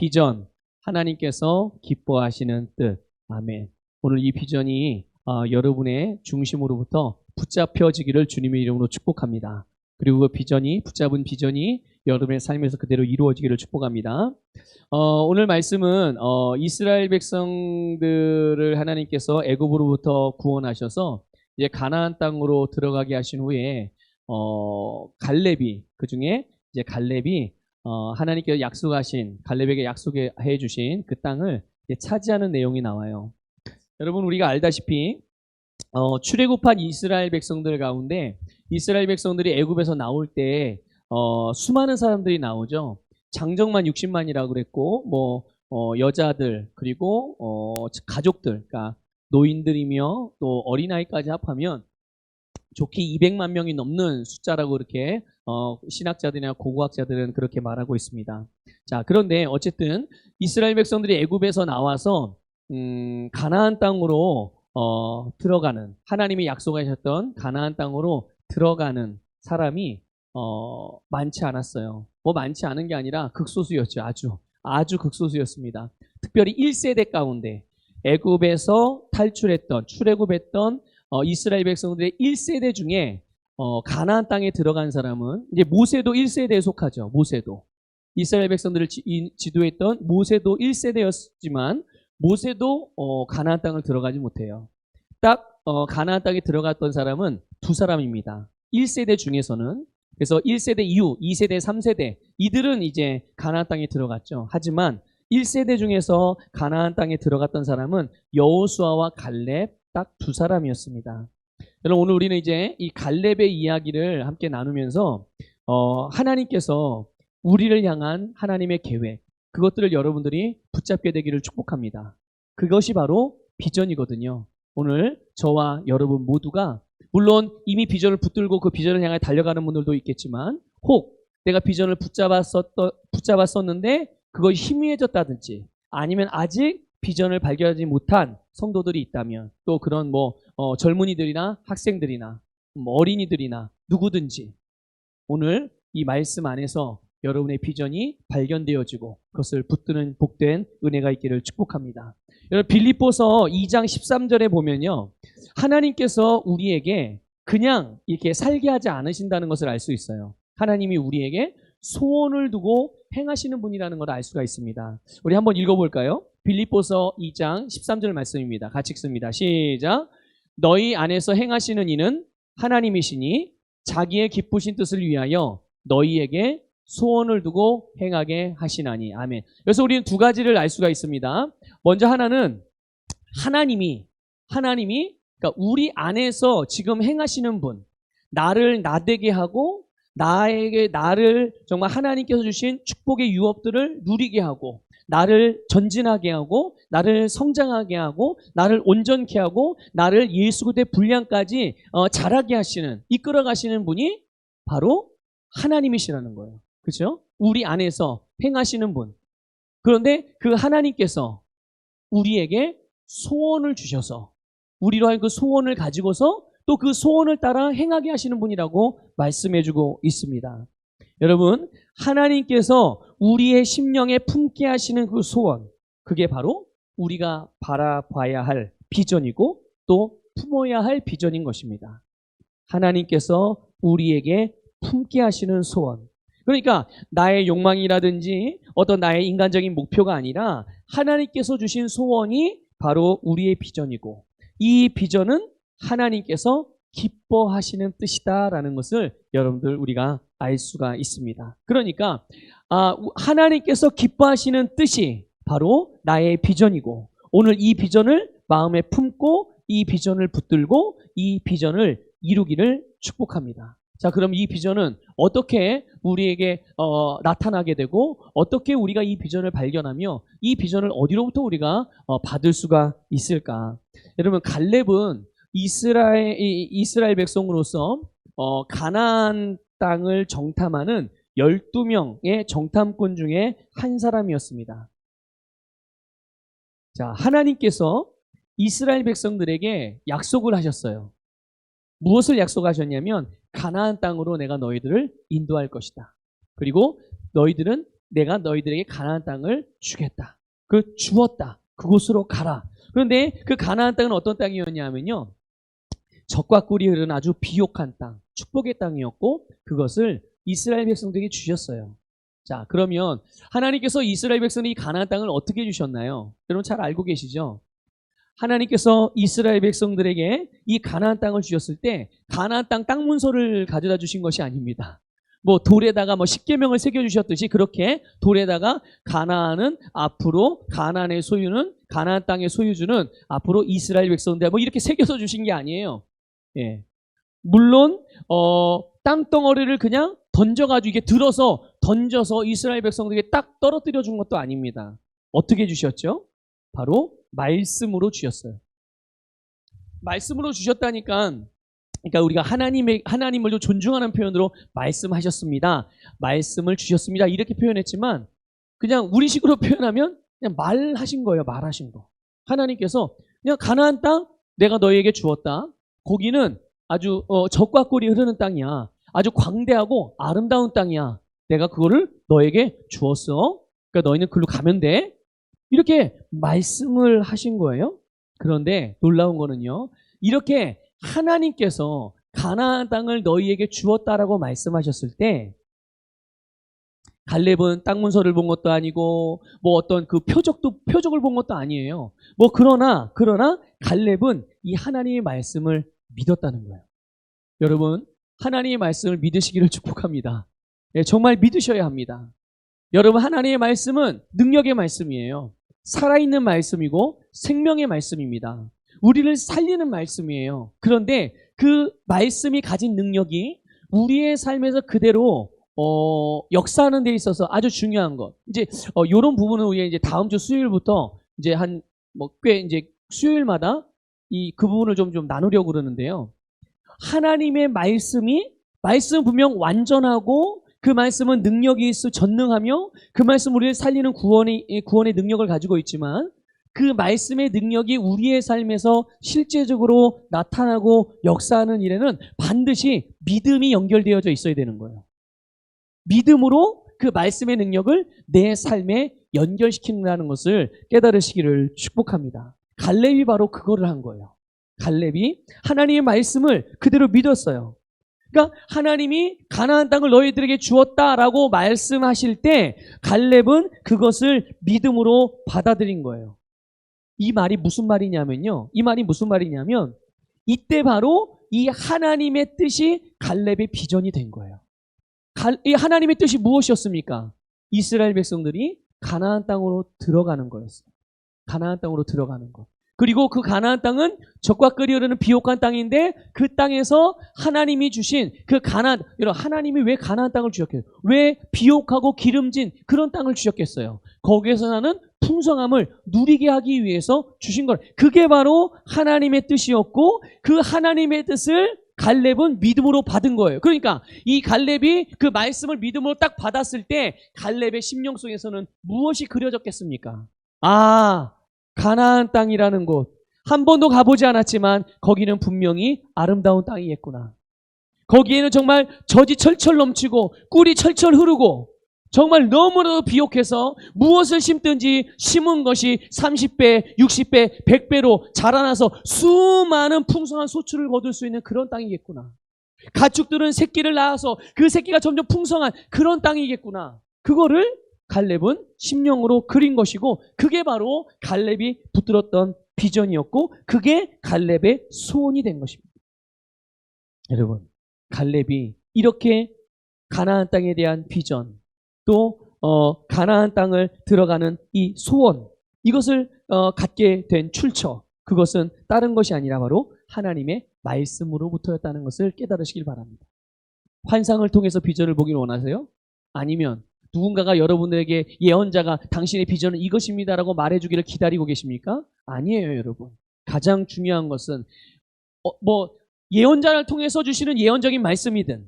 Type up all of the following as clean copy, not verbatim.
비전, 하나님께서 기뻐하시는 뜻. 아멘. 오늘 이 비전이 여러분의 중심으로부터 붙잡혀지기를 주님의 이름으로 축복합니다. 그리고 그 비전이, 붙잡은 비전이 여러분의 삶에서 그대로 이루어지기를 축복합니다. 오늘 말씀은 이스라엘 백성들을 하나님께서 애굽으로부터 구원하셔서 이제 가나안 땅으로 들어가게 하신 후에 갈렙이, 그 중에 이제 갈렙이 하나님께서 약속하신, 갈렙에게 약속해 주신 그 땅을 이제 차지하는 내용이 나와요. 여러분, 우리가 알다시피 출애굽한 이스라엘 백성들 가운데 이스라엘 백성들이 애굽에서 나올 때 수많은 사람들이 나오죠. 장정만 60만이라고 그랬고, 여자들, 그리고 가족들, 그러니까 노인들이며 또 어린아이까지 합하면 좋게 200만 명이 넘는 숫자라고 그렇게 신학자들이나 고고학자들은 그렇게 말하고 있습니다. 자, 그런데 어쨌든 이스라엘 백성들이 애굽에서 나와서 가나안 땅으로 들어가는, 하나님이 약속하셨던 가나안 땅으로 들어가는 사람이 많지 않았어요. 많지 않은 게 아니라 극소수였죠. 아주 극소수였습니다. 특별히 1세대 가운데 애굽에서 탈출했던, 출애굽했던 이스라엘 백성들의 1세대 중에 가나안 땅에 들어간 사람은, 이제 모세도 1세대에 속하죠. 모세도 이스라엘 백성들을 지도했던 모세도 1세대였지만 모세도 가나안 땅을 들어가지 못해요. 딱 가나안 땅에 들어갔던 사람은 두 사람입니다. 1세대 중에서는. 그래서 1세대 이후 2세대, 3세대 이들은 이제 가나안 땅에 들어갔죠. 하지만 1세대 중에서 가나안 땅에 들어갔던 사람은 여호수아와 갈렙 딱 두 사람이었습니다. 여러분, 오늘 우리는 이제 이 갈렙의 이야기를 함께 나누면서 하나님께서 우리를 향한 하나님의 계획, 그것들을 여러분들이 붙잡게 되기를 축복합니다. 그것이 바로 비전이거든요. 오늘 저와 여러분 모두가, 물론 이미 비전을 붙들고 그 비전을 향해 달려가는 분들도 있겠지만, 혹 내가 비전을 붙잡았었는데 그것이 희미해졌다든지, 아니면 아직 비전을 발견하지 못한 성도들이 있다면, 또 그런 젊은이들이나 학생들이나 어린이들이나 누구든지 오늘 이 말씀 안에서 여러분의 비전이 발견되어지고 그것을 붙드는 복된 은혜가 있기를 축복합니다. 여러분, 빌립보서 2장 13절에 보면요, 하나님께서 우리에게 그냥 이렇게 살게 하지 않으신다는 것을 알 수 있어요. 하나님이 우리에게 소원을 두고 행하시는 분이라는 걸 알 수가 있습니다. 우리 한번 읽어볼까요? 빌립보서 2장 13절 말씀입니다. 같이 읽습니다. 시작. 너희 안에서 행하시는 이는 하나님이시니 자기의 기쁘신 뜻을 위하여 너희에게 소원을 두고 행하게 하시나니. 아멘. 그래서 우리는 두 가지를 알 수가 있습니다. 먼저 하나는 하나님이 그러니까 우리 안에서 지금 행하시는 분, 나를 나되게 하고 나를 정말 하나님께서 주신 축복의 유업들을 누리게 하고, 나를 전진하게 하고, 나를 성장하게 하고, 나를 온전케 하고, 나를 예수 그리스도의 분량까지 자라게 하시는, 이끌어 가시는 분이 바로 하나님이시라는 거예요. 그렇죠? 우리 안에서 행하시는 분. 그런데 그 하나님께서 우리에게 소원을 주셔서 우리로 하여금 그 소원을 가지고서 또 그 소원을 따라 행하게 하시는 분이라고 말씀해주고 있습니다. 여러분, 하나님께서 우리의 심령에 품게 하시는 그 소원, 그게 바로 우리가 바라봐야 할 비전이고 또 품어야 할 비전인 것입니다. 하나님께서 우리에게 품게 하시는 소원. 그러니까 나의 욕망이라든지 어떤 나의 인간적인 목표가 아니라 하나님께서 주신 소원이 바로 우리의 비전이고, 이 비전은 하나님께서 기뻐하시는 뜻이다라는 것을 여러분들 우리가 알 수가 있습니다. 그러니까 하나님께서 기뻐하시는 뜻이 바로 나의 비전이고, 오늘 이 비전을 마음에 품고 이 비전을 붙들고 이 비전을 이루기를 축복합니다. 자, 그럼 이 비전은 어떻게 우리에게 나타나게 되고, 어떻게 우리가 이 비전을 발견하며 이 비전을 어디로부터 우리가 받을 수가 있을까? 여러분, 갈렙은 이스라엘 백성으로서 가나안 땅을 정탐하는 12명의 정탐꾼 중에 한 사람이었습니다. 자, 하나님께서 이스라엘 백성들에게 약속을 하셨어요. 무엇을 약속하셨냐면 가나안 땅으로 내가 너희들을 인도할 것이다. 그리고 너희들은 내가 너희들에게 가나안 땅을 주겠다. 그 주었다. 그곳으로 가라. 그런데 그 가나안 땅은 어떤 땅이었냐면요. 젖과 꿀이 흐르는 아주 비옥한 땅, 축복의 땅이었고 그것을 이스라엘 백성들에게 주셨어요. 자, 그러면 하나님께서 이스라엘 백성이 이 가나안 땅을 어떻게 주셨나요? 여러분 잘 알고 계시죠? 하나님께서 이스라엘 백성들에게 이 가나안 땅을 주셨을 때 가나안 땅 문서를 가져다 주신 것이 아닙니다. 뭐 돌에다가 뭐 십계명을 새겨 주셨듯이 그렇게 돌에다가 가나안은 앞으로 가나안의 소유는 가나안 땅의 소유주는 앞으로 이스라엘 백성들 뭐 이렇게 새겨서 주신 게 아니에요. 예. 물론 땅덩어리를 그냥 던져가지고 이게 들어서 던져서 이스라엘 백성들에게 딱 떨어뜨려 준 것도 아닙니다. 어떻게 주셨죠? 바로 말씀으로 주셨어요. 말씀으로 주셨다니까, 그러니까 우리가 하나님을 좀 존중하는 표현으로 말씀하셨습니다. 말씀을 주셨습니다. 이렇게 표현했지만 그냥 우리식으로 표현하면 그냥 말하신 거예요. 말하신 거. 하나님께서 그냥 가나안 땅 내가 너희에게 주었다. 거기는 아주 젖과 꿀이 흐르는 땅이야. 아주 광대하고 아름다운 땅이야. 내가 그거를 너에게 주었어. 그러니까 너희는 그걸로 가면 돼. 이렇게 말씀을 하신 거예요. 그런데 놀라운 거는요. 이렇게 하나님께서 가나안 땅을 너희에게 주었다라고 말씀하셨을 때 갈렙은 땅 문서를 본 것도 아니고 뭐 어떤 그 표적을 본 것도 아니에요. 뭐 그러나 갈렙은 이 하나님의 말씀을 믿었다는 거예요. 여러분 하나님의 말씀을 믿으시기를 축복합니다. 네, 정말 믿으셔야 합니다. 여러분 하나님의 말씀은 능력의 말씀이에요. 살아있는 말씀이고 생명의 말씀입니다. 우리를 살리는 말씀이에요. 그런데 그 말씀이 가진 능력이 우리의 삶에서 그대로 역사하는 데 있어서 아주 중요한 것. 이제 이런 부분은 우리가 이제 다음 주 수요일부터 이제 꽤 이제 수요일마다 그 부분을 좀 나누려고 그러는데요. 하나님의 말씀은 분명 완전하고 그 말씀은 능력이 있어 전능하며 그 말씀 우리를 살리는 구원의 능력을 가지고 있지만 그 말씀의 능력이 우리의 삶에서 실제적으로 나타나고 역사하는 일에는 반드시 믿음이 연결되어져 있어야 되는 거예요. 믿음으로 그 말씀의 능력을 내 삶에 연결시킨다는 것을 깨달으시기를 축복합니다. 갈렙이 바로 그거를 한 거예요. 갈렙이 하나님의 말씀을 그대로 믿었어요. 그러니까 하나님이 가나안 땅을 너희들에게 주었다라고 말씀하실 때 갈렙은 그것을 믿음으로 받아들인 거예요. 이 말이 무슨 말이냐면 이때 바로 이 하나님의 뜻이 갈렙의 비전이 된 거예요. 이 하나님의 뜻이 무엇이었습니까? 이스라엘 백성들이 가나안 땅으로 들어가는 거였어요. 가나안 땅으로 들어가는 것. 그리고 그 가나안 땅은 젖과 꿀이 흐르는 비옥한 땅인데 그 땅에서 하나님이 주신 그 하나님이 왜 가나안 땅을 주셨겠어요? 왜 비옥하고 기름진 그런 땅을 주셨겠어요? 거기에서 나는 풍성함을 누리게 하기 위해서 주신 것. 그게 바로 하나님의 뜻이었고 그 하나님의 뜻을 갈렙은 믿음으로 받은 거예요. 그러니까 이 갈렙이 그 말씀을 믿음으로 딱 받았을 때 갈렙의 심령 속에서는 무엇이 그려졌겠습니까? 가나안 땅이라는 곳. 한 번도 가보지 않았지만 거기는 분명히 아름다운 땅이겠구나. 거기에는 정말 젖이 철철 넘치고 꿀이 철철 흐르고 정말 너무나도 비옥해서 무엇을 심든지 심은 것이 30배, 60배, 100배로 자라나서 수많은 풍성한 소출을 거둘 수 있는 그런 땅이겠구나. 가축들은 새끼를 낳아서 그 새끼가 점점 풍성한 그런 땅이겠구나. 그거를 갈렙은 심령으로 그린 것이고 그게 바로 갈렙이 붙들었던 비전이었고 그게 갈렙의 소원이 된 것입니다. 여러분, 갈렙이 이렇게 가나안 땅에 대한 비전 또 가나안 땅을 들어가는 이 소원 이것을 갖게 된 출처 그것은 다른 것이 아니라 바로 하나님의 말씀으로부터였다는 것을 깨달으시길 바랍니다. 환상을 통해서 비전을 보기를 원하세요? 아니면 누군가가 여러분들에게 예언자가 당신의 비전은 이것입니다라고 말해주기를 기다리고 계십니까? 아니에요, 여러분. 가장 중요한 것은 예언자를 통해서 주시는 예언적인 말씀이든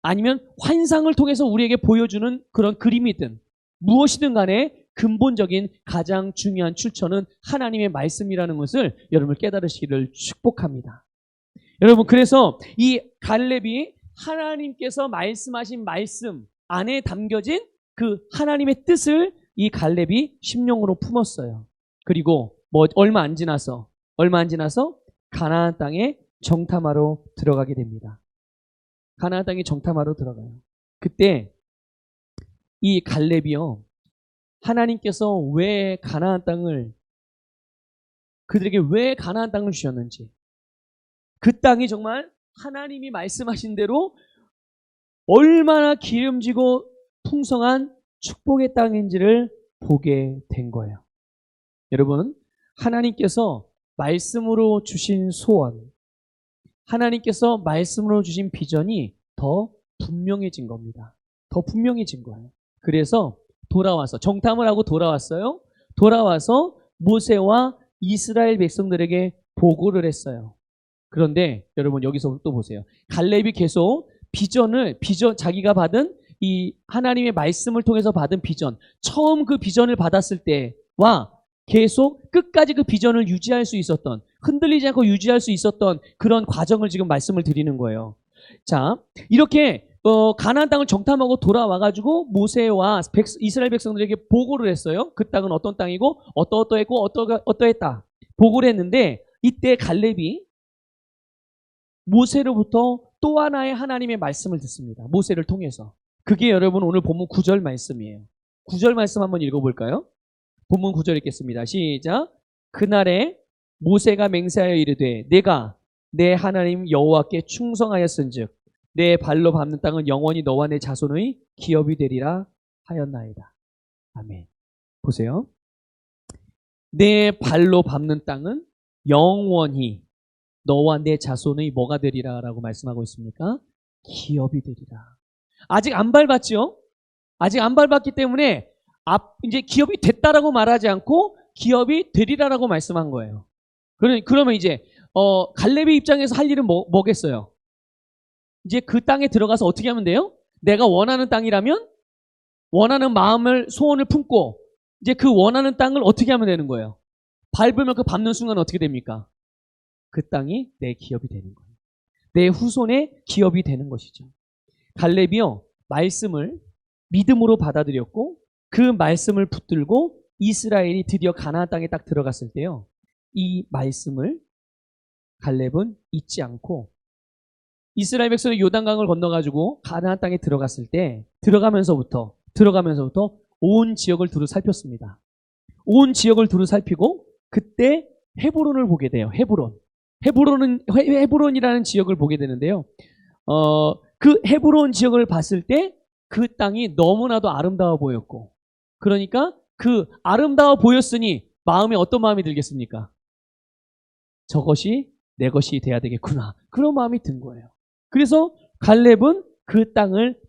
아니면 환상을 통해서 우리에게 보여주는 그런 그림이든 무엇이든 간에 근본적인 가장 중요한 출처는 하나님의 말씀이라는 것을 여러분 깨달으시기를 축복합니다. 여러분 그래서 이 갈렙이 하나님께서 말씀하신 말씀 안에 담겨진 그 하나님의 뜻을 이 갈렙이 심령으로 품었어요. 그리고 뭐 얼마 안 지나서 가나안 땅에 정탐하러 들어가게 됩니다. 가나안 땅에 정탐하러 들어가요. 그때 이 갈렙이요, 하나님께서 그들에게 왜 가나안 땅을 주셨는지, 그 땅이 정말 하나님이 말씀하신 대로 얼마나 기름지고 풍성한 축복의 땅인지를 보게 된 거예요. 여러분, 하나님께서 말씀으로 주신 소원, 하나님께서 말씀으로 주신 비전이 더 분명해진 겁니다. 더 분명해진 거예요. 그래서 돌아와서 정탐을 하고 돌아왔어요. 돌아와서 모세와 이스라엘 백성들에게 보고를 했어요. 그런데 여러분, 여기서 또 보세요. 갈렙이 계속 자기가 받은 이 하나님의 말씀을 통해서 받은 비전, 처음 그 비전을 받았을 때와 계속 끝까지 그 비전을 유지할 수 있었던, 흔들리지 않고 유지할 수 있었던 그런 과정을 지금 말씀을 드리는 거예요. 자, 이렇게 가나안 땅을 정탐하고 돌아와가지고 모세와 이스라엘 백성들에게 보고를 했어요. 그 땅은 어떤 땅이고 어떠했고 어떠했다 보고를 했는데, 이때 갈렙이 모세로부터 또 하나의 하나님의 말씀을 듣습니다. 모세를 통해서. 그게 여러분 오늘 본문 9절 말씀이에요. 9절 말씀 한번 읽어볼까요? 본문 9절 읽겠습니다. 시작. 그날에 모세가 맹세하여 이르되 내가 내 하나님 여호와께 충성하였은즉 내 발로 밟는 땅은 영원히 너와 내 자손의 기업이 되리라 하였나이다. 아멘. 보세요. 내 발로 밟는 땅은 영원히 너와 내 자손의 뭐가 되리라 라고 말씀하고 있습니까? 기업이 되리라. 아직 안 밟았죠? 아직 안 밟았기 때문에 이제 기업이 됐다라고 말하지 않고 기업이 되리라라고 말씀한 거예요. 그러면 이제 갈렙의 입장에서 할 일은 뭐겠어요? 이제 그 땅에 들어가서 어떻게 하면 돼요? 내가 원하는 땅이라면 원하는 마음을 소원을 품고 이제 그 원하는 땅을 어떻게 하면 되는 거예요? 밟으면 그 밟는 순간 어떻게 됩니까? 그 땅이 내 기업이 되는 거예요. 내 후손의 기업이 되는 것이죠. 갈렙이요, 말씀을 믿음으로 받아들였고 그 말씀을 붙들고 이스라엘이 드디어 가나안 땅에 딱 들어갔을 때요, 이 말씀을 갈렙은 잊지 않고 이스라엘 백성이 요단강을 건너가지고 가나안 땅에 들어갔을 때 들어가면서부터 온 지역을 두루 살폈습니다. 온 지역을 두루 살피고 그때 헤브론을 보게 돼요. 헤브론이라는 지역을 보게 되는데요. 그 헤브론 지역을 봤을 때 그 땅이 너무나도 아름다워 보였고, 그러니까 그 아름다워 보였으니 마음에 어떤 마음이 들겠습니까? 저것이 내 것이 돼야 되겠구나. 그런 마음이 든 거예요. 그래서 갈렙은 그 땅을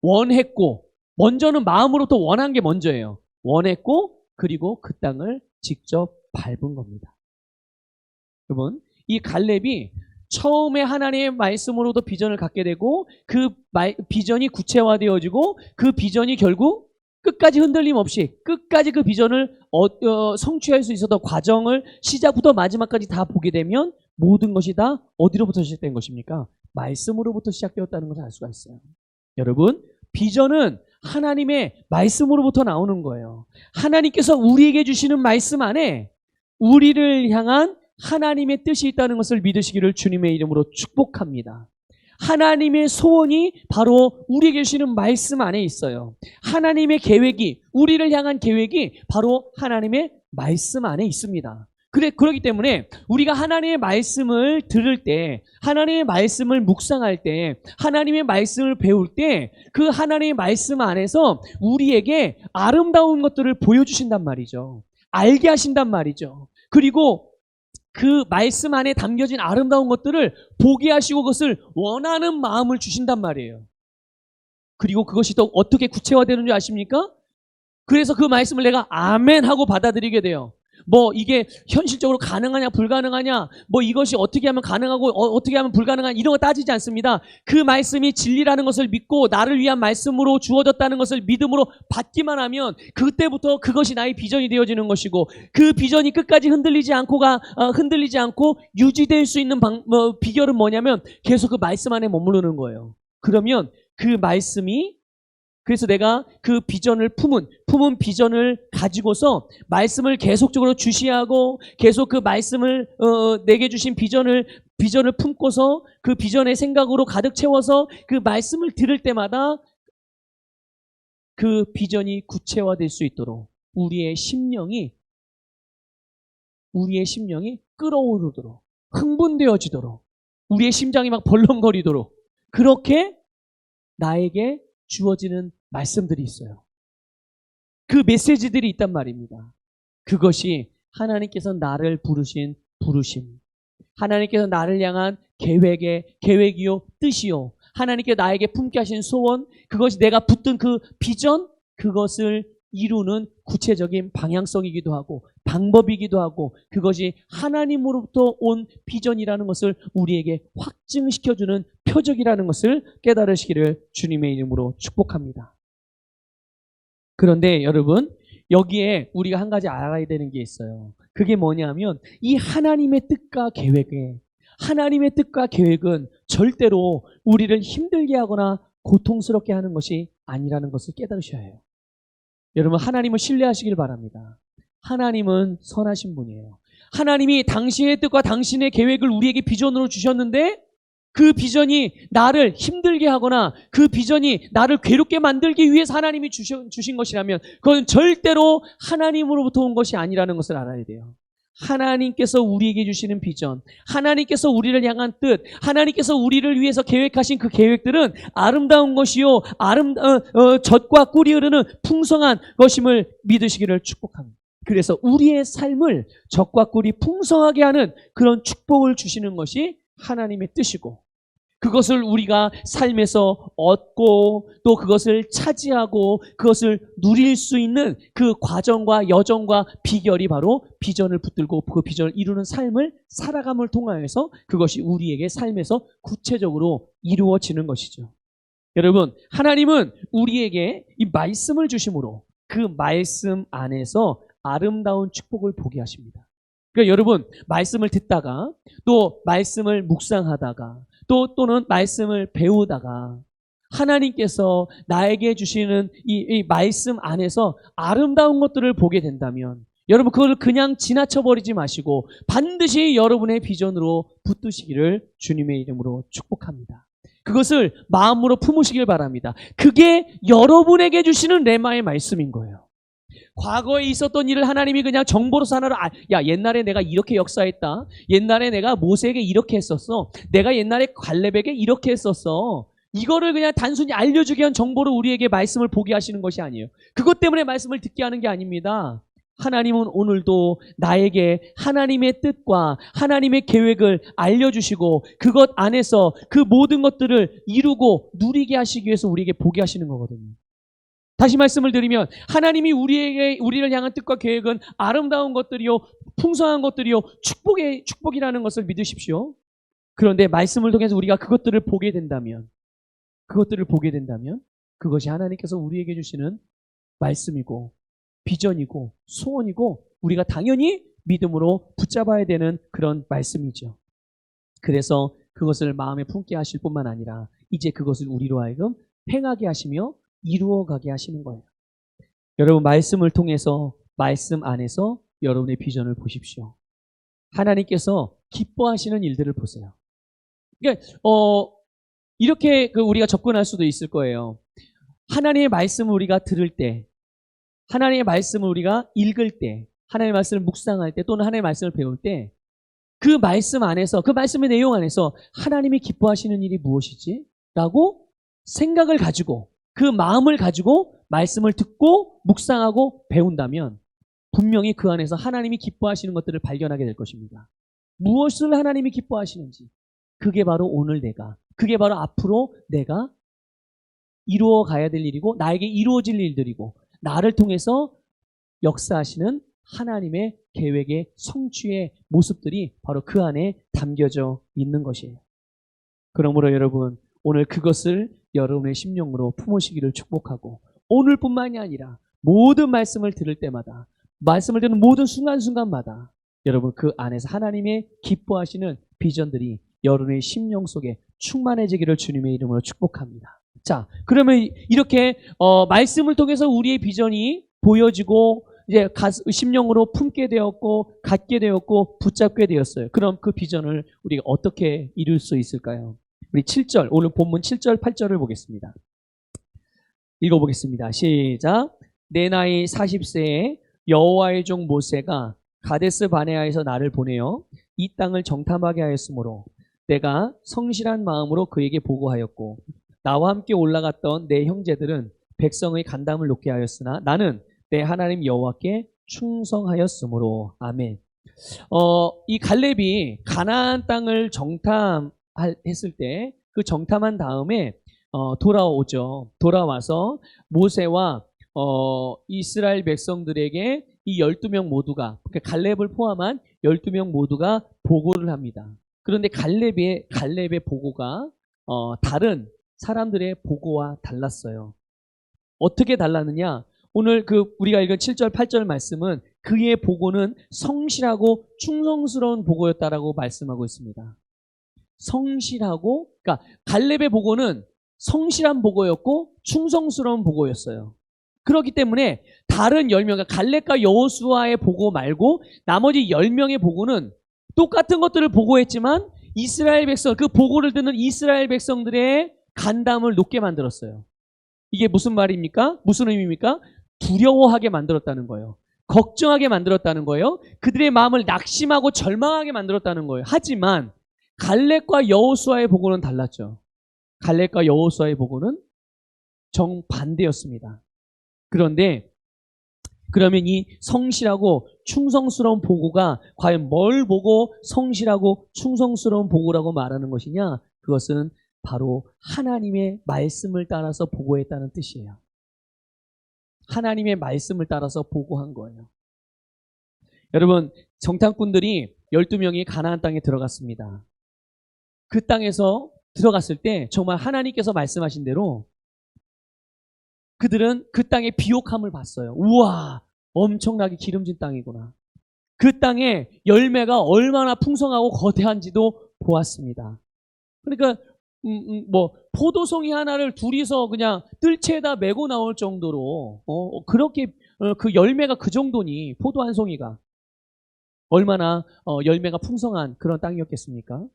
원했고, 먼저는 마음으로부터 원한 게 먼저예요. 원했고, 그리고 그 땅을 직접 밟은 겁니다. 여러분, 이 갈렙이 처음에 하나님의 말씀으로도 비전을 갖게 되고 그 비전이 구체화되어지고 그 비전이 결국 끝까지 흔들림 없이 끝까지 그 비전을 성취할 수 있었던 과정을 시작부터 마지막까지 다 보게 되면 모든 것이 다 어디로부터 시작된 것입니까? 말씀으로부터 시작되었다는 것을 알 수가 있어요. 여러분, 비전은 하나님의 말씀으로부터 나오는 거예요. 하나님께서 우리에게 주시는 말씀 안에 우리를 향한 하나님의 뜻이 있다는 것을 믿으시기를 주님의 이름으로 축복합니다. 하나님의 소원이 바로 우리에게 주시는 말씀 안에 있어요. 하나님의 계획이, 우리를 향한 계획이 바로 하나님의 말씀 안에 있습니다. 그렇기 때문에 우리가 하나님의 말씀을 들을 때, 하나님의 말씀을 묵상할 때, 하나님의 말씀을 배울 때 그 하나님의 말씀 안에서 우리에게 아름다운 것들을 보여주신단 말이죠. 알게 하신단 말이죠. 그리고 그 말씀 안에 담겨진 아름다운 것들을 보게 하시고 그것을 원하는 마음을 주신단 말이에요. 그리고 그것이 또 어떻게 구체화되는 줄 아십니까? 그래서 그 말씀을 내가 아멘 하고 받아들이게 돼요. 뭐 이게 현실적으로 가능하냐 불가능하냐, 뭐 이것이 어떻게 하면 가능하고 어떻게 하면 불가능하냐 이런 거 따지지 않습니다. 그 말씀이 진리라는 것을 믿고 나를 위한 말씀으로 주어졌다는 것을 믿음으로 받기만 하면 그때부터 그것이 나의 비전이 되어지는 것이고, 그 비전이 끝까지 흔들리지 않고 유지될 수 있는 비결은 뭐냐면 계속 그 말씀 안에 머무르는 거예요. 그러면 그 말씀이 그래서 내가 그 비전을 품은 비전을 가지고서 말씀을 계속적으로 주시하고 계속 그 말씀을 내게 주신 비전을 품고서 그 비전의 생각으로 가득 채워서 그 말씀을 들을 때마다 그 비전이 구체화될 수 있도록 우리의 심령이 끓어오르도록 흥분되어지도록 우리의 심장이 막 벌렁거리도록 그렇게 나에게 주어지는 말씀들이 있어요. 그 메시지들이 있단 말입니다. 그것이 하나님께서 나를 부르신 부르심, 하나님께서 나를 향한 계획이요 뜻이요, 하나님께 나에게 품게 하신 소원, 그것이 내가 붙든 그 비전, 그것을 이루는 구체적인 방향성이기도 하고 방법이기도 하고 그것이 하나님으로부터 온 비전이라는 것을 우리에게 확증시켜주는 표적이라는 것을 깨달으시기를 주님의 이름으로 축복합니다. 그런데 여러분, 여기에 우리가 한 가지 알아야 되는 게 있어요. 그게 뭐냐면 이 하나님의 뜻과 계획은 절대로 우리를 힘들게 하거나 고통스럽게 하는 것이 아니라는 것을 깨달으셔야 해요. 여러분, 하나님을 신뢰하시길 바랍니다. 하나님은 선하신 분이에요. 하나님이 당신의 뜻과 당신의 계획을 우리에게 비전으로 주셨는데 그 비전이 나를 힘들게 하거나 그 비전이 나를 괴롭게 만들기 위해서 하나님이 주신 것이라면 그건 절대로 하나님으로부터 온 것이 아니라는 것을 알아야 돼요. 하나님께서 우리에게 주시는 비전, 하나님께서 우리를 향한 뜻, 하나님께서 우리를 위해서 계획하신 그 계획들은 아름다운 것이요, 젖과 꿀이 흐르는 풍성한 것임을 믿으시기를 축복합니다. 그래서 우리의 삶을 젖과 꿀이 풍성하게 하는 그런 축복을 주시는 것이 하나님의 뜻이고 그것을 우리가 삶에서 얻고 또 그것을 차지하고 그것을 누릴 수 있는 그 과정과 여정과 비결이 바로 비전을 붙들고 그 비전을 이루는 삶을 살아감을 통하여서 그것이 우리에게 삶에서 구체적으로 이루어지는 것이죠. 여러분, 하나님은 우리에게 이 말씀을 주심으로 그 말씀 안에서 아름다운 축복을 보게 하십니다. 그러니까 여러분, 말씀을 듣다가 또 말씀을 묵상하다가 또는 말씀을 배우다가 하나님께서 나에게 주시는 이 말씀 안에서 아름다운 것들을 보게 된다면 여러분, 그걸 그냥 지나쳐버리지 마시고 반드시 여러분의 비전으로 붙드시기를 주님의 이름으로 축복합니다. 그것을 마음으로 품으시길 바랍니다. 그게 여러분에게 주시는 레마의 말씀인 거예요. 과거에 있었던 일을 하나님이 그냥 정보로서 하나로 야, 옛날에 내가 이렇게 역사했다. 옛날에 내가 모세에게 이렇게 했었어. 내가 옛날에 갈렙에게 이렇게 했었어. 이거를 그냥 단순히 알려주기 위한 정보로 우리에게 말씀을 보게 하시는 것이 아니에요. 그것 때문에 말씀을 듣게 하는 게 아닙니다. 하나님은 오늘도 나에게 하나님의 뜻과 하나님의 계획을 알려주시고 그것 안에서 그 모든 것들을 이루고 누리게 하시기 위해서 우리에게 보게 하시는 거거든요. 다시 말씀을 드리면 하나님이 우리를 향한 뜻과 계획은 아름다운 것들이요, 풍성한 것들이요, 축복이라는 것을 믿으십시오. 그런데 말씀을 통해서 우리가 그것들을 보게 된다면 그것이 하나님께서 우리에게 주시는 말씀이고 비전이고 소원이고 우리가 당연히 믿음으로 붙잡아야 되는 그런 말씀이죠. 그래서 그것을 마음에 품게 하실 뿐만 아니라 이제 그것을 우리로 하여금 행하게 하시며 이루어가게 하시는 거예요. 여러분, 말씀을 통해서 말씀 안에서 여러분의 비전을 보십시오. 하나님께서 기뻐하시는 일들을 보세요. 그러니까 이렇게 우리가 접근할 수도 있을 거예요. 하나님의 말씀을 우리가 들을 때, 하나님의 말씀을 우리가 읽을 때, 하나님의 말씀을 묵상할 때 또는 하나님의 말씀을 배울 때 그 말씀 안에서, 그 말씀의 내용 안에서 하나님이 기뻐하시는 일이 무엇이지? 라고 생각을 가지고 그 마음을 가지고 말씀을 듣고 묵상하고 배운다면 분명히 그 안에서 하나님이 기뻐하시는 것들을 발견하게 될 것입니다. 무엇을 하나님이 기뻐하시는지, 그게 바로 오늘 그게 바로 앞으로 내가 이루어 가야 될 일이고 나에게 이루어질 일들이고 나를 통해서 역사하시는 하나님의 계획의 성취의 모습들이 바로 그 안에 담겨져 있는 것이에요. 그러므로 여러분, 오늘 그것을 여러분의 심령으로 품으시기를 축복하고 오늘뿐만이 아니라 모든 말씀을 들을 때마다 말씀을 듣는 모든 순간순간마다 여러분 그 안에서 하나님의 기뻐하시는 비전들이 여러분의 심령 속에 충만해지기를 주님의 이름으로 축복합니다. 자, 그러면 이렇게 말씀을 통해서 우리의 비전이 보여지고 이제 심령으로 품게 되었고 갖게 되었고 붙잡게 되었어요. 그럼 그 비전을 우리가 어떻게 이룰 수 있을까요? 우리 7절, 오늘 본문 7절, 8절을 보겠습니다. 읽어보겠습니다. 시작. 내 나이 40세에 여호와의 종 모세가 가데스 바네아에서 나를 보내어 이 땅을 정탐하게 하였으므로 내가 성실한 마음으로 그에게 보고하였고 나와 함께 올라갔던 내 형제들은 백성의 간담을 놓게 하였으나 나는 내 하나님 여호와께 충성하였으므로. 아멘. 이 갈렙이 가나안 땅을 정탐했을 때 그 정탐한 다음에 돌아오죠. 돌아와서 모세와 이스라엘 백성들에게 이 12명 모두가, 그러니까 갈렙을 포함한 12명 모두가 보고를 합니다. 그런데 갈렙의 보고가 다른 사람들의 보고와 달랐어요. 어떻게 달랐느냐? 오늘 우리가 읽은 7절, 8절 말씀은 그의 보고는 성실하고 충성스러운 보고였다라고 말씀하고 있습니다. 성실하고, 그러니까 갈렙의 보고는 성실한 보고였고 충성스러운 보고였어요. 그렇기 때문에 다른 10명, 그러니까 갈렙과 여호수아의 보고 말고 나머지 10명의 보고는 똑같은 것들을 보고했지만 이스라엘 백성, 그 보고를 듣는 이스라엘 백성들의 간담을 높게 만들었어요. 이게 무슨 말입니까? 무슨 의미입니까? 두려워하게 만들었다는 거예요. 걱정하게 만들었다는 거예요. 그들의 마음을 낙심하고 절망하게 만들었다는 거예요. 하지만 갈렙과 여호수아의 보고는 달랐죠. 갈렙과 여호수아의 보고는 정반대였습니다. 그런데 그러면 이 성실하고 충성스러운 보고가 과연 뭘 보고 성실하고 충성스러운 보고라고 말하는 것이냐? 그것은 바로 하나님의 말씀을 따라서 보고했다는 뜻이에요. 하나님의 말씀을 따라서 보고한 거예요. 여러분, 정탐꾼들이 12명이 가나안 땅에 들어갔습니다. 그 땅에서 들어갔을 때 정말 하나님께서 말씀하신 대로 그들은 그 땅의 비옥함을 봤어요. 우와, 엄청나게 기름진 땅이구나. 그 땅의 열매가 얼마나 풍성하고 거대한지도 보았습니다. 그러니까 포도송이 하나를 둘이서 그냥 뜰채에다 메고 나올 정도로 그렇게 그 열매가 그 정도니, 포도 한 송이가 얼마나 열매가 풍성한 그런 땅이었겠습니까?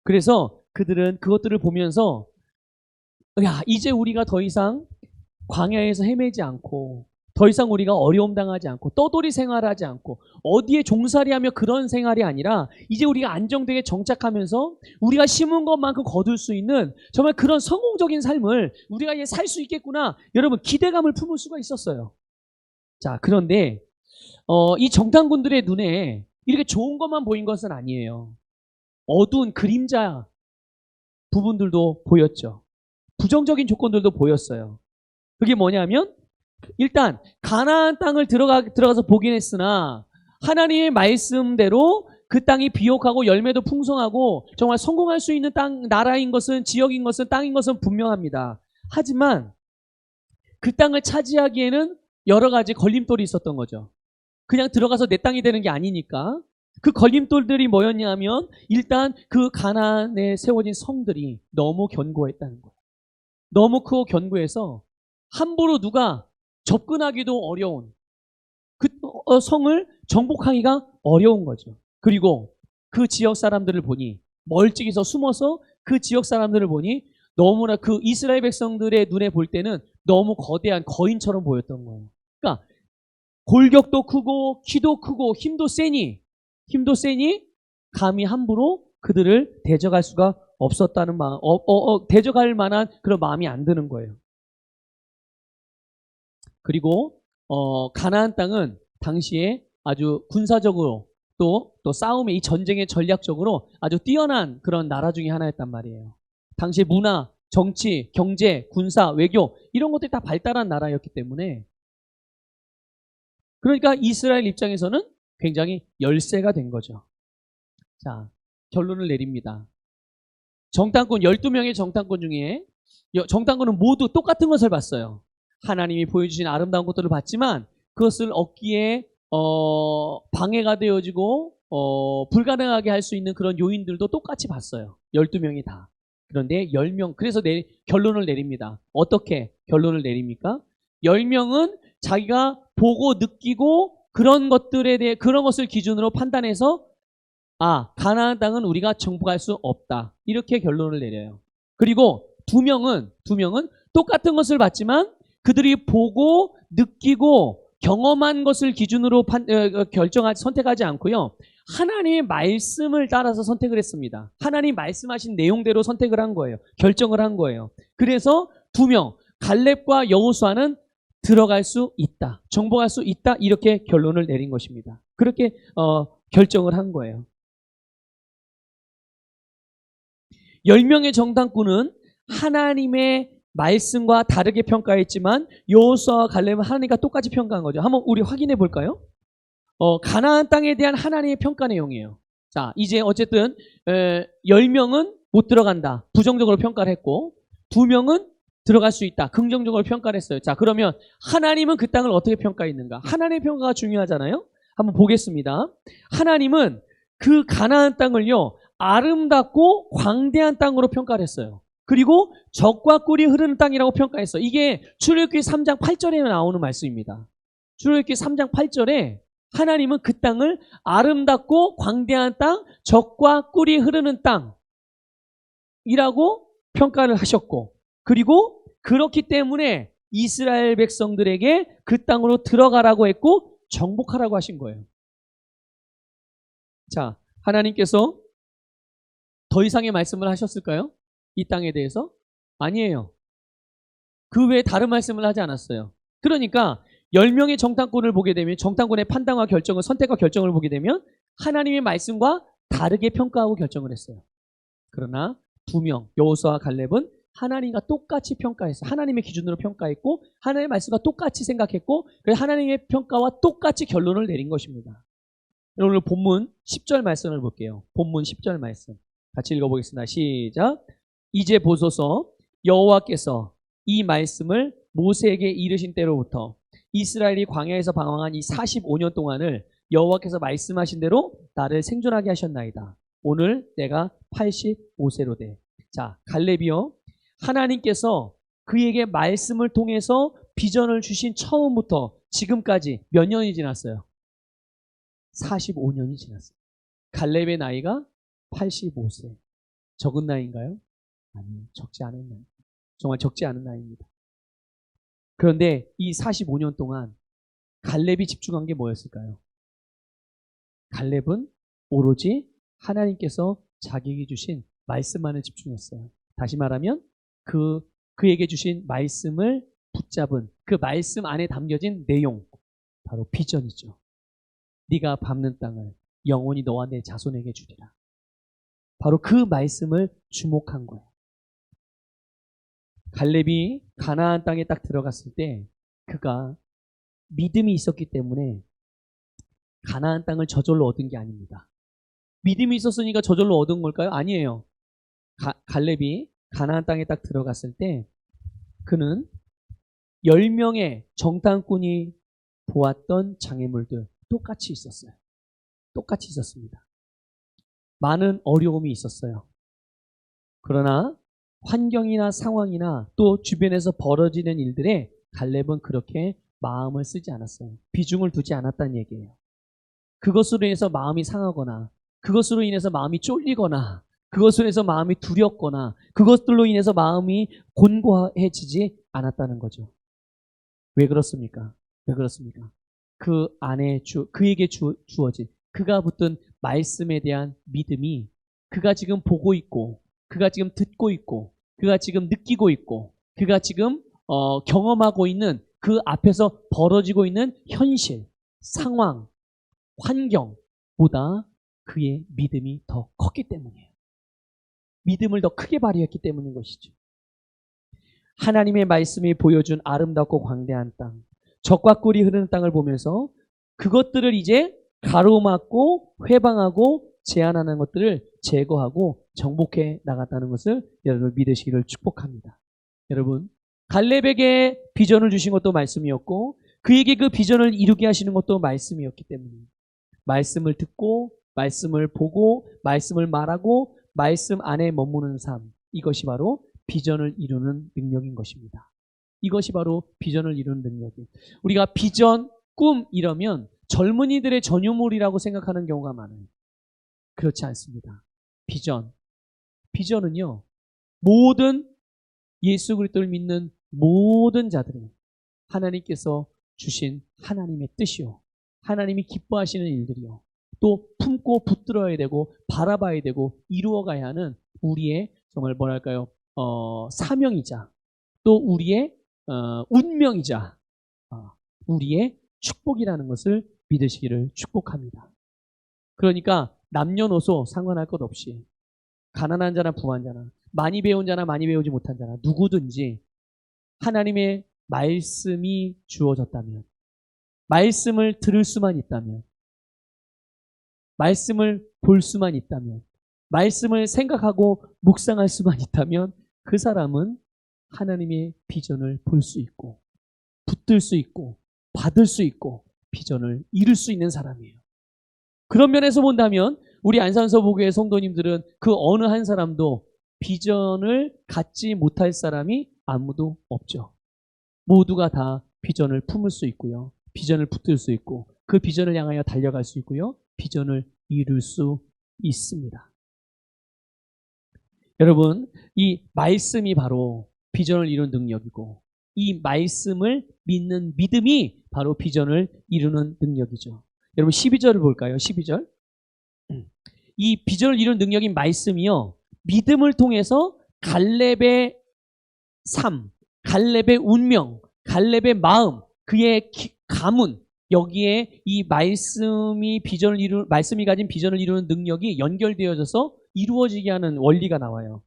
그래서 그들은 그것들을 보면서 야, 이제 우리가 더 이상 광야에서 헤매지 않고 더 이상 우리가 어려움 당하지 않고 떠돌이 생활하지 않고 어디에 종살이하며 그런 생활이 아니라 이제 우리가 안정되게 정착하면서 우리가 심은 것만큼 거둘 수 있는 정말 그런 성공적인 삶을 우리가 이제 살 수 있겠구나. 여러분, 기대감을 품을 수가 있었어요. 자, 그런데 이 정탐꾼들의 눈에 이렇게 좋은 것만 보인 것은 아니에요. 어두운 그림자 부분들도 보였죠. 부정적인 조건들도 보였어요. 그게 뭐냐면 일단 가나안 땅을 들어가서 보긴 했으나 하나님의 말씀대로 그 땅이 비옥하고 열매도 풍성하고 정말 성공할 수 있는 나라인 것은, 지역인 것은, 땅인 것은 분명합니다. 하지만 그 땅을 차지하기에는 여러 가지 걸림돌이 있었던 거죠. 그냥 들어가서 내 땅이 되는 게 아니니까. 그 걸림돌들이 뭐였냐면 일단 그 가나안에 세워진 성들이 너무 견고했다는 거예요. 너무 크고 견고해서 함부로 누가 접근하기도 어려운 그 성을 정복하기가 어려운 거죠. 그리고 그 지역 사람들을 보니, 멀찍이서 숨어서 그 지역 사람들을 보니 너무나 그 이스라엘 백성들의 눈에 볼 때는 너무 거대한 거인처럼 보였던 거예요. 그러니까 골격도 크고 키도 크고 힘도 세니 감히 함부로 그들을 대적할 수가 없었다는 마음, 대적할 만한 그런 마음이 안 드는 거예요. 그리고 가나안 땅은 당시에 아주 군사적으로 또 싸움의 이 전쟁의 전략적으로 아주 뛰어난 그런 나라 중에 하나였단 말이에요. 당시에 문화, 정치, 경제, 군사, 외교 이런 것들이 다 발달한 나라였기 때문에 그러니까 이스라엘 입장에서는 굉장히 열세가 된 거죠. 자, 결론을 내립니다. 12명의 정탐꾼 중에 정탐꾼은 모두 똑같은 것을 봤어요. 하나님이 보여주신 아름다운 것들을 봤지만 그것을 얻기에 방해가 되어지고 불가능하게 할 수 있는 그런 요인들도 똑같이 봤어요. 12명이 다. 그런데 10명, 그래서 결론을 내립니다. 어떻게 결론을 내립니까? 10명은 자기가 보고 느끼고 그런 것들에 대해, 그런 것을 기준으로 판단해서 가나안 땅은 우리가 정복할 수 없다. 이렇게 결론을 내려요. 그리고 두 명은 똑같은 것을 봤지만 그들이 보고 느끼고 경험한 것을 기준으로 선택하지 않고요. 하나님의 말씀을 따라서 선택을 했습니다. 하나님 말씀하신 내용대로 선택을 한 거예요. 결정을 한 거예요. 그래서 두 명, 갈렙과 여호수아는 들어갈 수 있다. 정복할 수 있다. 이렇게 결론을 내린 것입니다. 그렇게 결정을 한 거예요. 10명의 정탐꾼은 하나님의 말씀과 다르게 평가했지만 여호수아와 갈렙은 하나님과 똑같이 평가한 거죠. 한번 우리 확인해 볼까요? 가나안 땅에 대한 하나님의 평가 내용이에요. 자, 이제 어쨌든 10명은 못 들어간다. 부정적으로 평가를 했고 2명은 들어갈 수 있다. 긍정적으로 평가를 했어요. 자, 그러면 하나님은 그 땅을 어떻게 평가했는가? 하나님의 평가가 중요하잖아요. 한번 보겠습니다. 하나님은 그 가나안 땅을요, 아름답고 광대한 땅으로 평가를 했어요. 그리고 젖과 꿀이 흐르는 땅이라고 평가했어요. 이게 출애굽기 3장 8절에 나오는 말씀입니다. 출애굽기 3장 8절에 하나님은 그 땅을 아름답고 광대한 땅, 젖과 꿀이 흐르는 땅이라고 평가를 하셨고, 그리고 그렇기 때문에 이스라엘 백성들에게 그 땅으로 들어가라고 했고 정복하라고 하신 거예요. 자, 하나님께서 더 이상의 말씀을 하셨을까요? 이 땅에 대해서? 아니에요. 그 외에 다른 말씀을 하지 않았어요. 그러니까 10명의 정탐꾼을 보게 되면, 정탐꾼의 판단과 결정을, 선택과 결정을 보게 되면 하나님의 말씀과 다르게 평가하고 결정을 했어요. 그러나 2명, 여호수아와 갈렙은 하나님과 똑같이 평가했어요. 하나님의 기준으로 평가했고 하나님의 말씀과 똑같이 생각했고 그래서 하나님의 평가와 똑같이 결론을 내린 것입니다. 오늘 본문 10절 말씀을 볼게요. 본문 10절 말씀 같이 읽어보겠습니다. 시작. 이제 보소서, 여호와께서 이 말씀을 모세에게 이르신 때로부터 이스라엘이 광야에서 방황한 이 45년 동안을 여호와께서 말씀하신 대로 나를 생존하게 하셨나이다. 오늘 내가 85세로 돼. 자, 갈렙이요, 하나님께서 그에게 말씀을 통해서 비전을 주신 처음부터 지금까지 몇 년이 지났어요? 45년이 지났어요. 갈렙의 나이가 85세. 적은 나이인가요? 아니요, 적지 않은 나이. 정말 적지 않은 나이입니다. 그런데 이 45년 동안 갈렙이 집중한 게 뭐였을까요? 갈렙은 오로지 하나님께서 자기에게 주신 말씀만을 집중했어요. 다시 말하면 그에게 주신 말씀을 붙잡은 그 말씀 안에 담겨진 내용, 바로 비전이죠. 네가 밟는 땅을 영원히 너와 내 자손에게 주리라. 바로 그 말씀을 주목한 거예요. 갈렙이 가나안 땅에 딱 들어갔을 때 그가 믿음이 있었기 때문에 가나안 땅을 저절로 얻은 게 아닙니다. 믿음이 있었으니까 저절로 얻은 걸까요? 아니에요. 갈렙이 가나안 땅에 딱 들어갔을 때 그는 10명의 정탐꾼이 보았던 장애물들 똑같이 있었어요. 똑같이 있었습니다. 많은 어려움이 있었어요. 그러나 환경이나 상황이나 또 주변에서 벌어지는 일들에 갈렙은 그렇게 마음을 쓰지 않았어요. 비중을 두지 않았다는 얘기예요. 그것으로 인해서 마음이 상하거나 그것으로 인해서 마음이 쫄리거나 그것으로 인해서 마음이 두렵거나 그것들로 인해서 마음이 곤고해지지 않았다는 거죠. 왜 그렇습니까? 왜 그렇습니까? 그 안에 그에게 주어진 그가 붙든 말씀에 대한 믿음이 그가 지금 보고 있고 그가 지금 듣고 있고 그가 지금 느끼고 있고 그가 지금 경험하고 있는 그 앞에서 벌어지고 있는 현실, 상황, 환경보다 그의 믿음이 더 컸기 때문이에요. 믿음을 더 크게 발휘했기 때문인 것이죠. 하나님의 말씀이 보여준 아름답고 광대한 땅, 젖과 꿀이 흐르는 땅을 보면서 그것들을 이제 가로막고 회방하고 제한하는 것들을 제거하고 정복해 나갔다는 것을 여러분 믿으시기를 축복합니다. 여러분, 갈렙에게 비전을 주신 것도 말씀이었고 그에게 그 비전을 이루게 하시는 것도 말씀이었기 때문에 말씀을 듣고 말씀을 보고 말씀을 말하고 말씀 안에 머무는 삶, 이것이 바로 비전을 이루는 능력인 것입니다. 이것이 바로 비전을 이루는 능력이에요. 우리가 비전, 꿈 이러면 젊은이들의 전유물이라고 생각하는 경우가 많아요. 그렇지 않습니다. 비전은요, 모든 예수 그리스도를 믿는 모든 자들이 하나님께서 주신 하나님의 뜻이요, 하나님이 기뻐하시는 일들이요, 또 품고 붙들어야 되고 바라봐야 되고 이루어가야 하는 우리의 정말 뭐랄까요, 사명이자 또 우리의 운명이자 우리의 축복이라는 것을 믿으시기를 축복합니다. 그러니까 남녀노소 상관할 것 없이 가난한 자나 부한 자나 많이 배운 자나 많이 배우지 못한 자나 누구든지 하나님의 말씀이 주어졌다면, 말씀을 들을 수만 있다면, 말씀을 볼 수만 있다면, 말씀을 생각하고 묵상할 수만 있다면 그 사람은 하나님의 비전을 볼 수 있고 붙들 수 있고 받을 수 있고 비전을 이룰 수 있는 사람이에요. 그런 면에서 본다면 우리 안산서부교회 성도님들은 그 어느 한 사람도 비전을 갖지 못할 사람이 아무도 없죠. 모두가 다 비전을 품을 수 있고요, 비전을 붙들 수 있고 그 비전을 향하여 달려갈 수 있고요, 비전을 이룰 수 있습니다. 여러분, 이 말씀이 바로 비전을 이루는 능력이고 이 말씀을 믿는 믿음이 바로 비전을 이루는 능력이죠. 여러분 12절을 볼까요? 12절. 이 비전을 이루는 능력인 말씀이요, 믿음을 통해서 갈렙의 삶, 갈렙의 운명, 갈렙의 마음, 그의 가문, 여기에 이 말씀이 가진 비전을 이루는 능력이 연결되어져서 이루어지게 하는 원리가 나와요.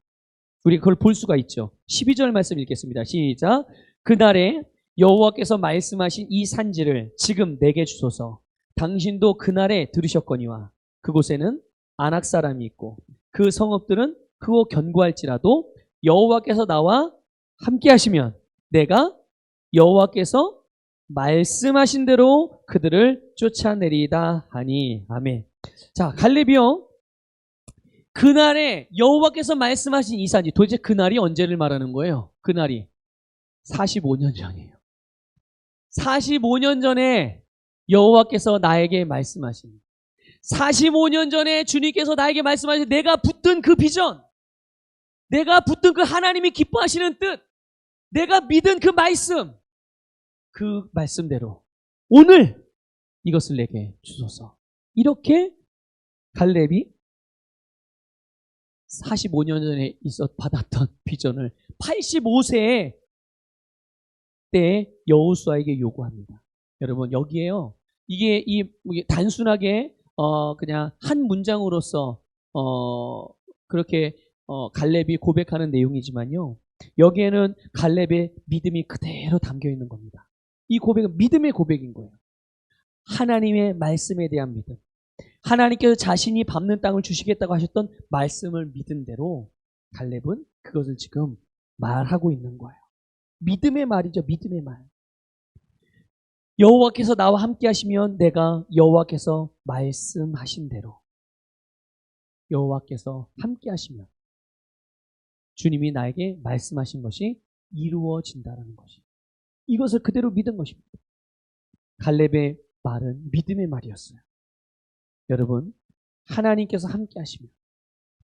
우리가 그걸 볼 수가 있죠. 12절 말씀 읽겠습니다. 시작. 그날에 여호와께서 말씀하신 이 산지를 지금 내게 주소서. 당신도 그날에 들으셨거니와 그곳에는 아낙 사람이 있고 그 성읍들은 크고 견고할지라도 여호와께서 나와 함께 하시면 내가 여호와께서 말씀하신 대로 그들을 쫓아내리다 하니. 아멘. 자, 갈렙이요, 그날에 여호와께서 말씀하신 이 산지, 도대체 그날이 언제를 말하는 거예요? 그날이 45년 전이에요. 45년 전에 여호와께서 나에게 말씀하신, 45년 전에 주님께서 나에게 말씀하신 내가 붙든 그 비전, 내가 붙든 그 하나님이 기뻐하시는 뜻, 내가 믿은 그 말씀대로 오늘 이것을 내게 주소서. 이렇게 갈렙이 45년 전에 받았던 비전을 85세 때 여호수아에게 요구합니다. 여러분 여기에요, 이게 단순하게 그냥 한 문장으로서 그렇게 갈렙이 고백하는 내용이지만요, 여기에는 갈렙의 믿음이 그대로 담겨 있는 겁니다. 이 고백은 믿음의 고백인 거예요. 하나님의 말씀에 대한 믿음, 하나님께서 자신이 밟는 땅을 주시겠다고 하셨던 말씀을 믿은 대로 갈렙은 그것을 지금 말하고 있는 거예요. 믿음의 말이죠. 믿음의 말. 여호와께서 나와 함께 하시면 내가 여호와께서 말씀하신 대로, 여호와께서 함께 하시면 주님이 나에게 말씀하신 것이 이루어진다는 것이, 이것을 그대로 믿은 것입니다. 갈렙의 말은 믿음의 말이었어요. 여러분, 하나님께서 함께 하시면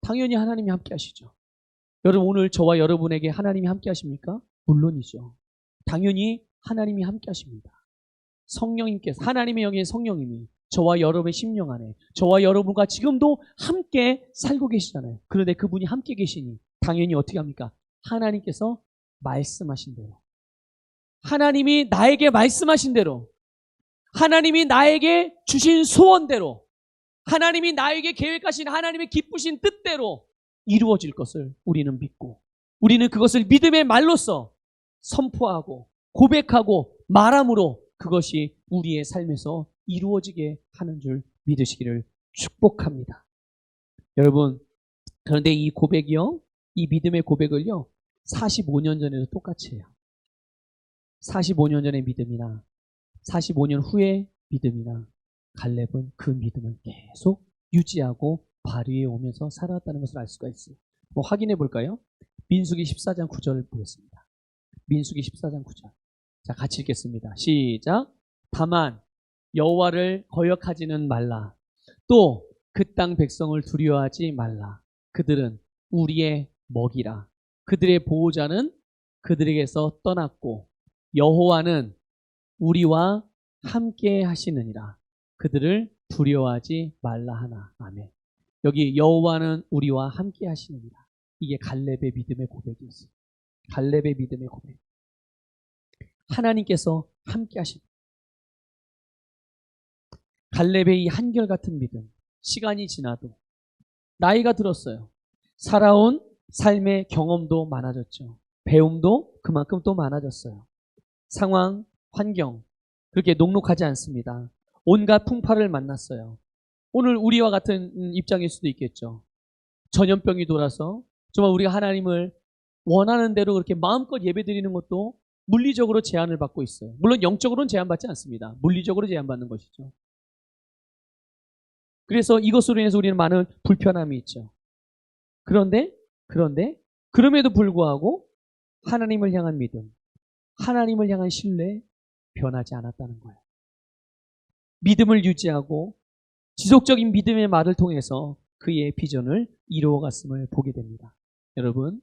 당연히 하나님이 함께 하시죠. 여러분, 오늘 저와 여러분에게 하나님이 함께 하십니까? 물론이죠. 당연히 하나님이 함께 하십니다. 성령님께서, 하나님의 영의 성령님이 저와 여러분의 심령 안에, 저와 여러분과 지금도 함께 살고 계시잖아요. 그런데 그분이 함께 계시니 당연히 어떻게 합니까? 하나님께서 말씀하신 대로, 하나님이 나에게 말씀하신 대로, 하나님이 나에게 주신 소원대로, 하나님이 나에게 계획하신 하나님의 기쁘신 뜻대로 이루어질 것을 우리는 믿고, 우리는 그것을 믿음의 말로써 선포하고 고백하고 말함으로 그것이 우리의 삶에서 이루어지게 하는 줄 믿으시기를 축복합니다. 여러분, 그런데 이 고백이요, 이 믿음의 고백을요, 45년 전에도 똑같이 해요. 45년 전의 믿음이나 45년 후의 믿음이나 갈렙은 그 믿음을 계속 유지하고 발휘해 오면서 살아왔다는 것을 알 수가 있어요. 확인해 볼까요? 민수기 14장 9절을 보겠습니다. 민수기 14장 9절. 자, 같이 읽겠습니다. 시작. 다만 여호와를 거역하지는 말라. 또 그 땅 백성을 두려워하지 말라. 그들은 우리의 먹이라. 그들의 보호자는 그들에게서 떠났고 여호와는 우리와 함께 하시느니라. 그들을 두려워하지 말라 하나. 아멘. 여기 여호와는 우리와 함께 하시느니라. 이게 갈렙의 믿음의 고백이었어요. 갈렙의 믿음의 고백. 하나님께서 함께 하십니다. 갈렙의 이 한결같은 믿음. 시간이 지나도 나이가 들었어요. 살아온 삶의 경험도 많아졌죠. 배움도 그만큼 또 많아졌어요. 상황, 환경 그렇게 녹록하지 않습니다. 온갖 풍파를 만났어요. 오늘 우리와 같은 입장일 수도 있겠죠. 전염병이 돌아서 정말 우리가 하나님을 원하는 대로 그렇게 마음껏 예배드리는 것도 물리적으로 제한을 받고 있어요. 물론 영적으로는 제한받지 않습니다. 물리적으로 제한받는 것이죠. 그래서 이것으로 인해서 우리는 많은 불편함이 있죠. 그런데 그럼에도 불구하고 하나님을 향한 믿음, 하나님을 향한 신뢰 변하지 않았다는 거예요. 믿음을 유지하고 지속적인 믿음의 말을 통해서 그의 비전을 이루어갔음을 보게 됩니다. 여러분,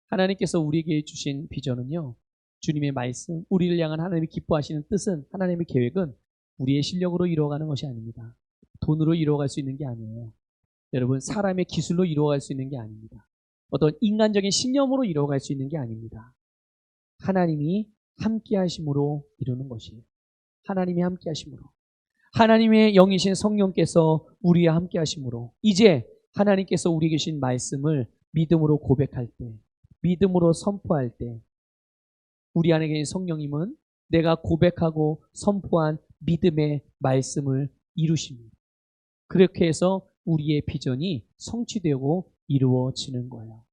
하나님께서 우리에게 주신 비전은요, 주님의 말씀, 우리를 향한 하나님이 기뻐하시는 뜻은, 하나님의 계획은 우리의 실력으로 이루어가는 것이 아닙니다. 돈으로 이루어갈 수 있는 게 아니에요. 여러분, 사람의 기술로 이루어갈 수 있는 게 아닙니다. 어떤 인간적인 신념으로 이루어갈 수 있는 게 아닙니다. 하나님이 함께 하심으로 이루는 것이에요. 하나님이 함께 하심으로. 하나님의 영이신 성령께서 우리와 함께 하심으로 이제 하나님께서 우리에게 주신 말씀을 믿음으로 고백할 때, 믿음으로 선포할 때 우리 안에 계신 성령님은 내가 고백하고 선포한 믿음의 말씀을 이루십니다. 그렇게 해서 우리의 비전이 성취되고 이루어지는 거예요.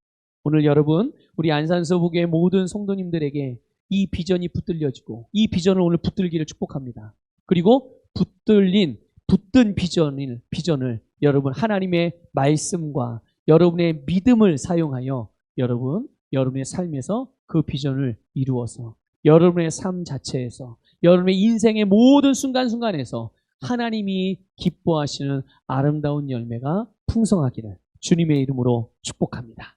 오늘 여러분, 우리 안산서부교의 모든 성도님들에게 이 비전이 붙들려지고 이 비전을 오늘 붙들기를 축복합니다. 그리고 붙든 비전을 여러분 하나님의 말씀과 여러분의 믿음을 사용하여 여러분의 삶에서 그 비전을 이루어서 여러분의 삶 자체에서 여러분의 인생의 모든 순간순간에서 하나님이 기뻐하시는 아름다운 열매가 풍성하기를 주님의 이름으로 축복합니다.